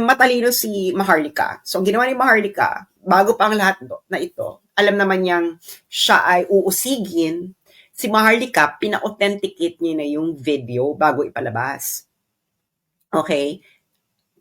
Matalino si Maharlika. So, ginawa ni Maharlika, bago pa ang lahat na ito, alam naman niyang siya ay uusigin. Si Maharlika, pina-authenticate niya na yung video bago ipalabas. Okay?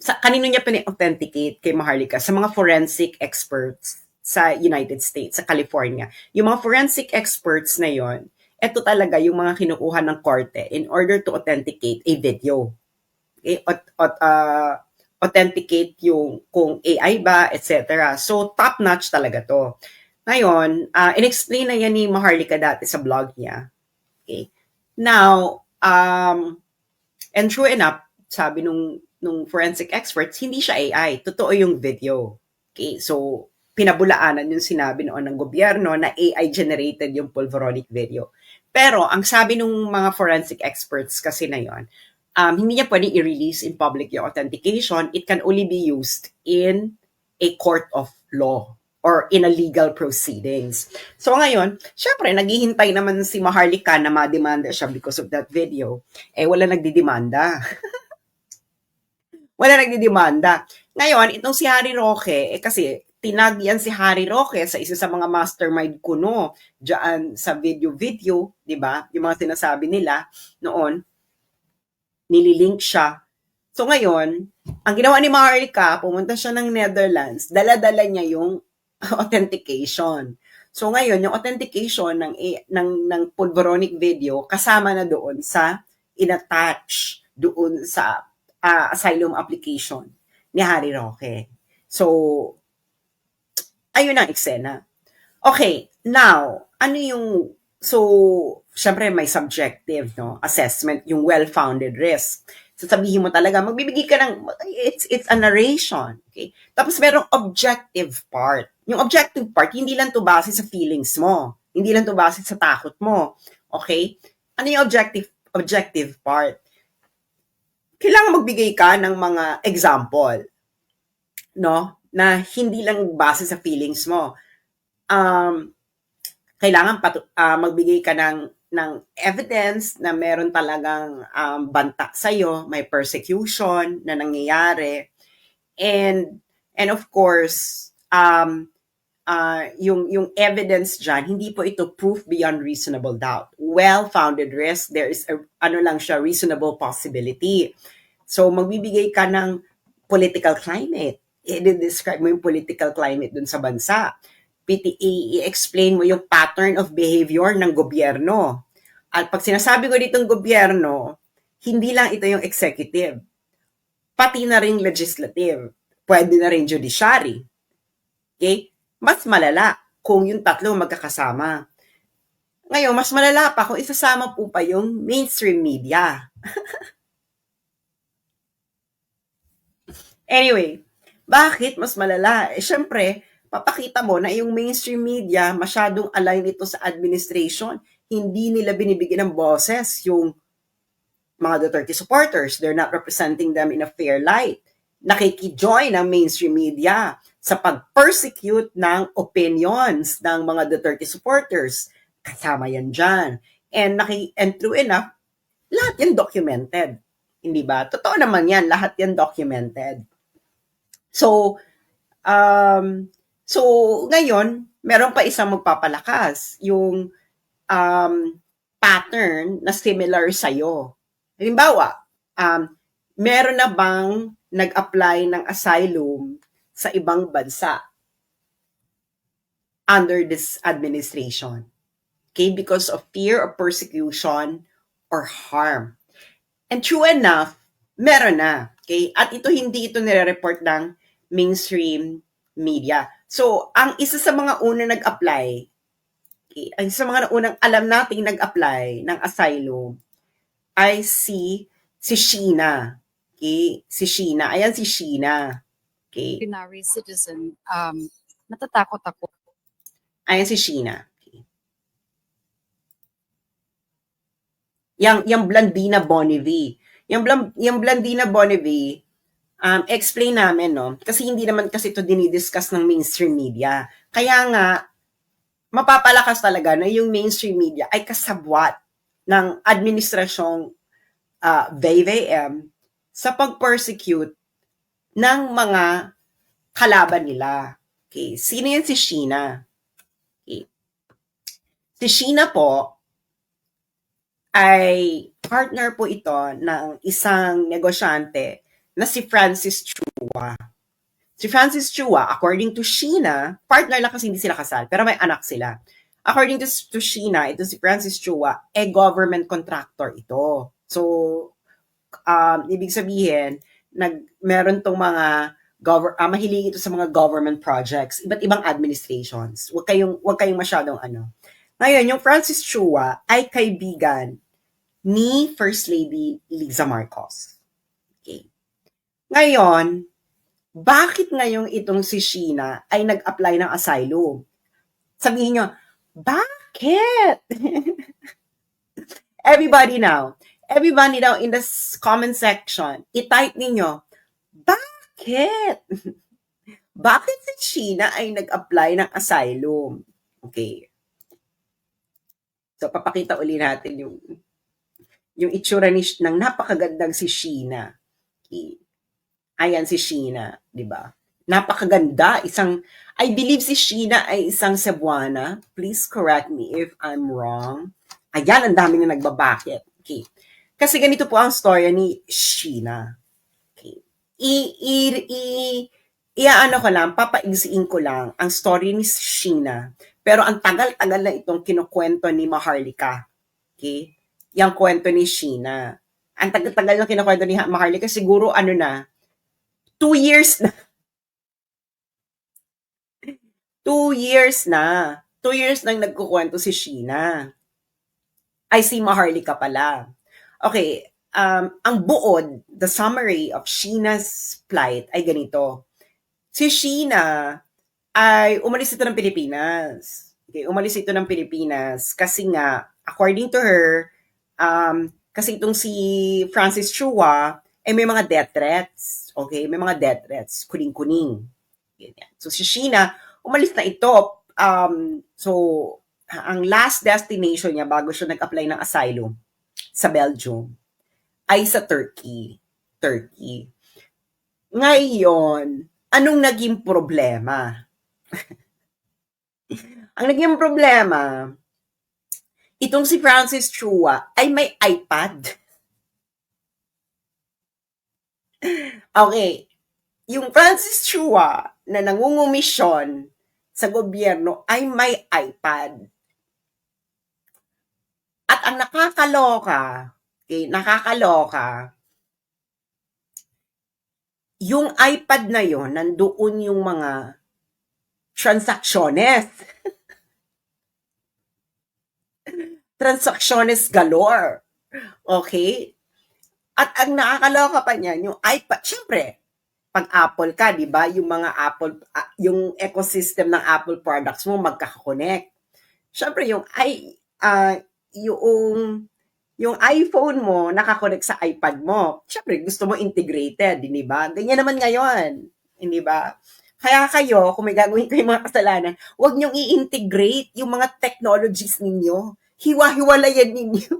Kanino niya pina-authenticate kay Maharlika? Sa mga forensic experts sa United States, sa California. Yung mga forensic experts na yon, ito talaga yung mga kinukuha ng korte in order to authenticate a video. Okay? Authenticate yung kung AI ba, etc. So, top-notch talaga to. Ngayon, in-explain na yan ni Maharlika dati sa blog niya. Okay? Now, and true enough, sabi nung forensic experts, hindi siya AI. Totoo yung video. Okay? So, pinabulaanan yung sinabi noon ng gobyerno na AI-generated yung Pulveronic video. Pero, ang sabi ng mga forensic experts kasi na yon, hindi niya pwedeng i-release in public yung authentication. It can only be used in a court of law or in a legal proceedings. So ngayon, syempre, naghihintay naman si Maharlika na mademanda siya because of that video. Wala nagdidemanda. Wala nagdidemanda. Ngayon, itong si Harry Roque, kasi tinag yan si Harry Roque sa isa sa mga mastermind kuno diyan sa video, 'di ba? Yung mga sinasabi nila noon, nililink siya. So ngayon, ang ginawa ni Maharlika, pumunta siya ng Netherlands, dala-dala niya yung authentication. So ngayon, yung authentication ng Pulveronic video kasama na doon sa inattach doon sa asylum application ni Harry Roque. So, ayun ang eksena. Okay, now, ano yung, so, syempre may subjective assessment, yung well-founded risk. So, sabihin mo talaga, magbibigay ka ng, it's a narration. Okay? Tapos merong objective part. Yung objective part, hindi lang to base sa feelings mo. Hindi lang to base sa takot mo. Okay? Ano yung objective part? Kailangan magbigay ka ng mga example, no? Na hindi lang base sa feelings mo. Kailangan magbigay ka ng evidence na meron talagang banta sa'yo, may persecution na nangyayari. And of course, yung evidence dyan, hindi po ito proof beyond reasonable doubt. Well-founded risk, there is reasonable possibility. So, magbibigay ka ng political climate. I-describe mo yung political climate dun sa bansa. I-explain mo yung pattern of behavior ng gobyerno. At pag sinasabi ko ditong gobyerno, hindi lang ito yung executive. Pati na rin legislative. Pwede na rin judiciary. Okay? Mas malala kung yung tatlo magkakasama. Ngayon, mas malala pa kung isasama po pa yung mainstream media. Anyway, bakit mas malala? Syempre, papakita mo na yung mainstream media masyadong align ito sa administration. Hindi nila binibigyan ng boses yung mga Duterte supporters. They're not representing them in a fair light. Nakikijoin ang mainstream media sa pag-persecute ng opinions ng mga Duterte supporters. Kasama yan dyan. And true enough, lahat yan documented. Hindi ba? Totoo naman yan, lahat yan documented. So, ngayon, meron pa isang magpapalakas, yung pattern na similar sa'yo. Halimbawa, meron na bang nag-apply ng asylum sa ibang bansa under this administration? Okay, because of fear of persecution or harm. And true enough, meron na. Okay? At hindi ito nire-report ng mainstream media. So, ang isa sa mga unang nag-apply, okay, ang isa sa mga unang alam nating nag-apply ng asylum ay si Sheena. Okay? Si Sheena. Ayan si Sheena. Okay? Ordinary citizen, natatakot ako. Ayan si Sheena. Okay. Yang Blandina Bonnevie. Yung Blandina Bonnevie, explain namin, no? Kasi hindi naman kasi ito dinidiscuss ng mainstream media. Kaya nga, mapapalakas talaga na yung mainstream media ay kasabwat ng administrasyong VVM sa pag-persecute ng mga kalaban nila. Okay, sino yan si Sheena? Okay. Si Sheena po ay partner po ito ng isang negosyante na si Francis Chua. Si Francis Chua, according to Sheena, partner lang kasi hindi sila kasal, pero may anak sila. According to Sheena, ito si Francis Chua, government contractor ito. So, ibig sabihin, meron tong mga mahilig ito sa mga government projects, iba't ibang administrations. Wag kayong masyadong ano. Ngayon, yung Francis Chua ay kaibigan ni First Lady Liza Marcos. Okay. Ngayon, bakit ngayong itong si Sheena ay nag-apply ng asylum? Sabihin nyo, bakit? Everybody now in the comment section, i-type ninyo, bakit? Bakit si Sheena ay nag-apply ng asylum? Okay. So, papakita uli natin yung itsura ng napakagandang si Sheena. Okay. Ayan si Sheena, di ba? Napakaganda. I believe si Sheena ay isang Cebuana. Please correct me if I'm wrong. Ayan, ang dami na nagbabakit. Okay. Kasi ganito po ang storya ni Sheena. Okay. Iaano ko lang, papaigsiin ko lang ang story ni Sheena. Pero ang tagal-tagal na itong kinukwento ni Maharlika. Okay? Yung kwento ni Sheena. Ang tagal-tagal na kinukwento ni Maharlika, siguro 2 years na. 2 years na. 2 years nang nagkukwento si Sheena. Ay, si Maharlika pala. Okay, ang buod, the summary of Sheena's plight ay ganito. Si Sheena ay umalis ito ng Pilipinas. Okay, umalis ito ng Pilipinas kasi nga, according to her, kasi itong si Francis Chua, may mga death threats. Okay, may mga death threats. Kuning-kuning. So si Sheena, umalis na ito. So, ang last destination niya bago siya nag-apply ng asylum sa Belgium ay sa Turkey. Ngayon, anong naging problema? Ang naging problema, itong si Francis Chua ay may iPad. Okay, yung Francis Chua na nangungumisyon sa gobyerno ay may iPad. At ang nakakaloka, yung iPad na yon, nandoon yung mga transacciones. Transacciones galore. Okay? At ang nakakaloka pa niyan, yung iPad, syempre, pag Apple ka, di ba, yung mga Apple, yung ecosystem ng Apple products mo magkaka-connect. Syempre, yung iPhone mo nakakonect sa iPad mo. Syempre, gusto mo integrated, di ba? Ganyan naman ngayon, hindi ba? Kaya kayo, kung may gagawin kayong mga kasalanan, huwag niyong i-integrate yung mga technologies ninyo. Hiwa-hiwalayan ninyo.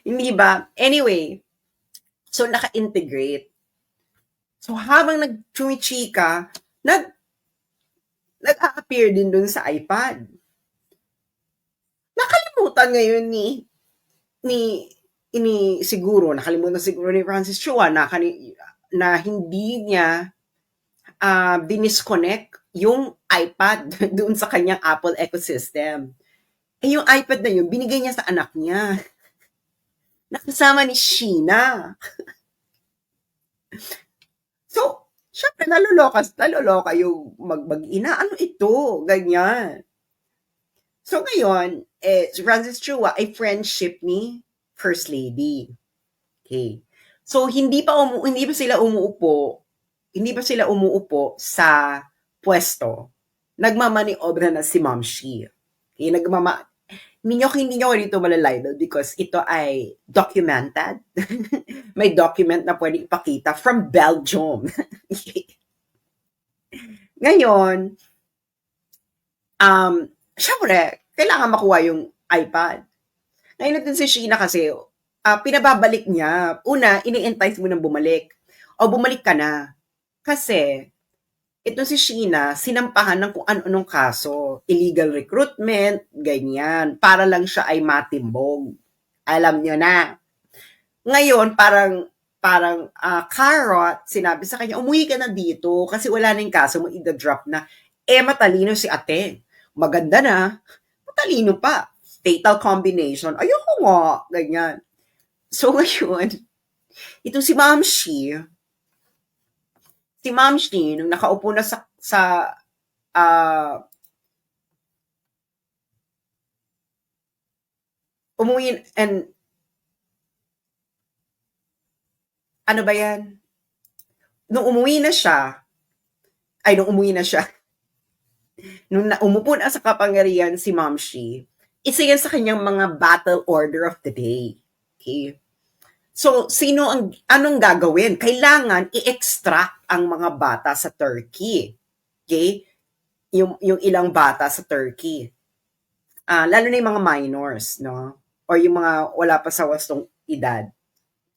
Hindi ba? Anyway, so naka-integrate. So habang nag-chumichika, nag-a-appear din dun sa iPad. Nakalimutan ngayon nakalimutan siguro ni Francis Chua na hindi niya dinisconnect yung iPad doon sa kanyang Apple ecosystem. Yung iPad na yun, binigay niya sa anak niya. Nakasama ni Sheena. So, syempre, naloloka yung mag-ina. Ano ito? Ganyan. So, ngayon, si Francis Chua ay friendship ni First Lady. Okay. So, hindi pa sila umuupo sa pwesto. Nagmamaniobra na si Ma'am Shi. Okay, hindi nyo dito malalibel because ito ay documented. May document na pwede ipakita from Belgium. Ngayon, syempre, kailangan makuha yung iPad. Ngayon natin si Sheena kasi, pinababalik niya. Una, ini-entice mo ng bumalik. O bumalik ka na. Kasi, ito si Sheena, sinampahan ng kung ano-anong kaso. Illegal recruitment, ganyan. Para lang siya ay matimbog. Alam niyo na. Ngayon, Carrot, sinabi sa kanya, umuwi ka na dito kasi wala na yung kaso mo, i-drop na. Matalino si ate. Maganda na. Matalino pa. Fatal combination. Ayoko nga. Ganyan. So, ngayon, itong si Ma'am Shi, nung nakaupo na uh, umuwi, and ano ba yan? Nung umuwi na siya, nung umupo na sa kapangyarihan si Ma'am Shi, isa yan sa kanyang mga battle order of the day. Okay? So, anong gagawin? Kailangan i-extract ang mga bata sa Turkey. Okay? Yung ilang bata sa Turkey. Lalo na yung mga minors, no? Or yung mga wala pa sa wastong edad.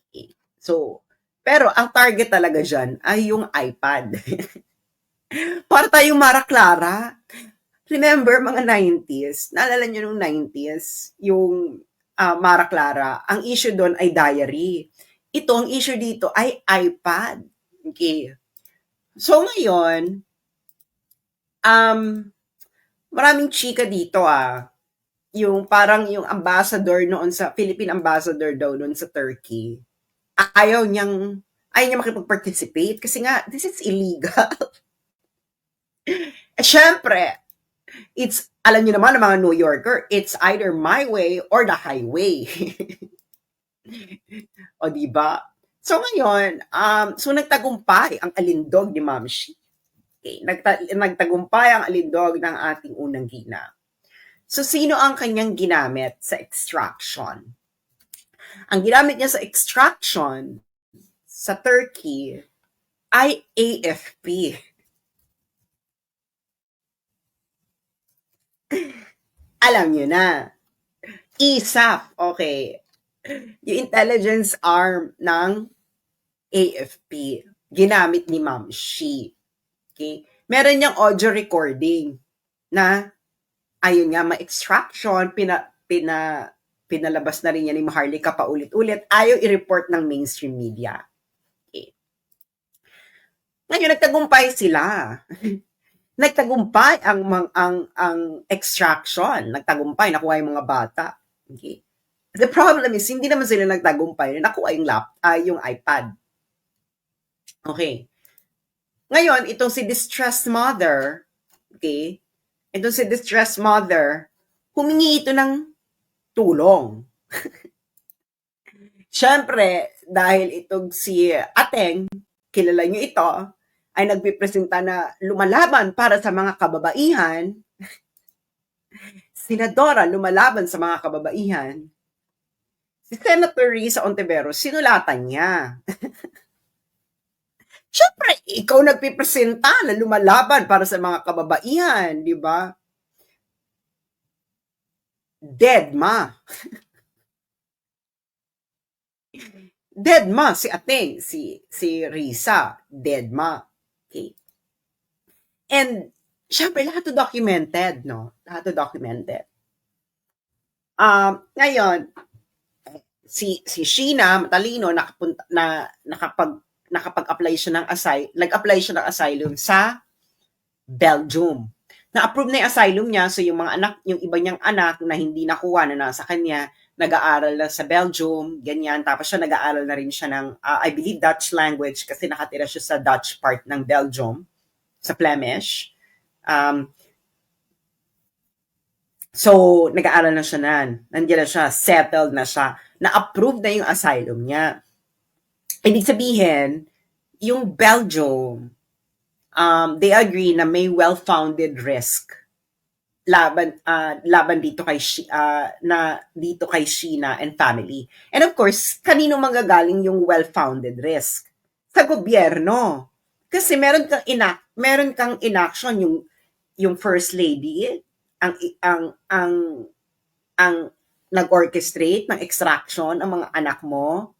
Okay. So, pero ang target talaga dyan ay yung iPad. Para tayong Mara Clara. Remember, mga 90s, naalala nyo nung 90s, yung Mara Clara, ang issue doon ay diary. Ito, ang issue dito ay iPad. Okay. So, ngayon, maraming chika dito yung parang yung ambassador noon sa, Philippine ambassador daw noon sa Turkey, ayaw niya makipag-participate kasi nga, this is illegal. Syempre, alam niyo naman ng mga New Yorker, it's either my way or the highway. O diba? So ngayon, so nagtagumpay ang alindog ni Ma'am Shi. Okay, nagtagumpay ang alindog ng ating unang ginang. So sino ang kanyang ginamit sa extraction? Ang ginamit niya sa extraction sa Turkey ay AFP. Alam niyo na. ISAF, okay. Yung intelligence arm ng AFP. Ginamit ni Ma'am Shi. Okay? Meron niyang audio recording na ayun nga, ma-extraction, pinalabas na rin niya ni Maharlika paulit-ulit, ayaw i-report ng mainstream media. Okay. Ngayon, nagtagumpay sila. Nagtagumpay ang extraction. Nagtagumpay, nakuha yung mga bata. Okay. The problem is, hindi naman sila nagtagumpay, nakuha yung iPad. Okay. Ngayon, itong si distressed mother, okay, humingi ito ng tulong. Siyempre, dahil itong si Ateng, kilala nyo ito, ay nagpipresenta na lumalaban para sa mga kababaihan, senadora lumalaban sa mga kababaihan, si Senator Risa Ontiveros, sinulatan niya. Siyempre, ikaw nagpipresenta na lumalaban para sa mga kababaihan, di ba? Dead ma. Dead ma si Ateng, si Risa, dead ma. Okay. And syempre lahat to documented, no? Lahat to documented. Ngayon, si Sheena matalino nakapag-apply siya nag-apply siya ng asylum sa Belgium. Na-approve na yung asylum niya, so yung iba niyang anak na hindi nakuha na nasa kanya, nag-aaral na sa Belgium, ganyan. Tapos siya nag-aaral na rin siya ng, I believe, Dutch language kasi nakatira siya sa Dutch part ng Belgium, sa Flemish. So, nag-aaral na siya nandiyan na siya, settled na siya, na-approve na yung asylum niya. Ibig sabihin, yung Belgium, they agree na may well-founded risk laban dito kay Sheena and family. And of course, kanino manggagaling yung well-founded risk? Sa gobyerno. Kasi meron kang inaction yung first lady, ang nag-orchestrate ng extraction ang mga anak mo?